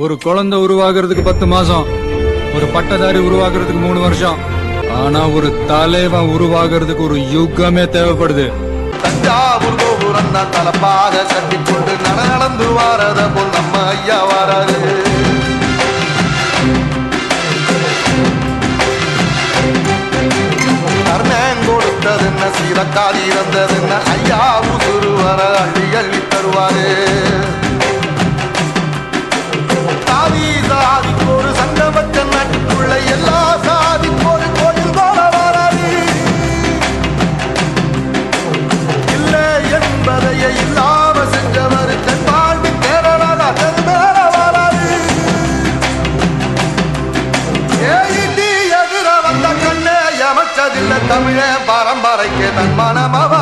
ஒரு குழந்தை உருவாகிறதுக்கு 10 மாசம், ஒரு பட்டதாரி உருவாகிறதுக்கு 3 வருஷம். ஆனா ஒரு தலைவன் உருவாகிறதுக்கு ஒரு யுகமே தேவைப்படுது. தஞ்சாவூர் கோபுரம் தான் தலப்பாக கட்டிக்கொண்டு நடந்து வாரத போல் நம்ம ஐயா வாராரு. கர்ணன் கொடுத்தது என்ன, சீரக்காதி இறந்தது என்ன, ஐயா உசுறு வர அள்ளி அள்ளி தருவாரு. சாதி சாதிக்கு ஒரு சங்கமற்ற நாட்டுக்குள்ள எல்லா சாதிக்கு ஒரு கோயில் போல வராது. இல்லை என்பதையே இல்லாம செஞ்சவர் தென்பாண்டி கேரளாத மேல வராது. ஏடி எதிர வந்த கண்ணே எமச்சதில்லை தமிழ பரம்பரைக்கு தன் மனமவ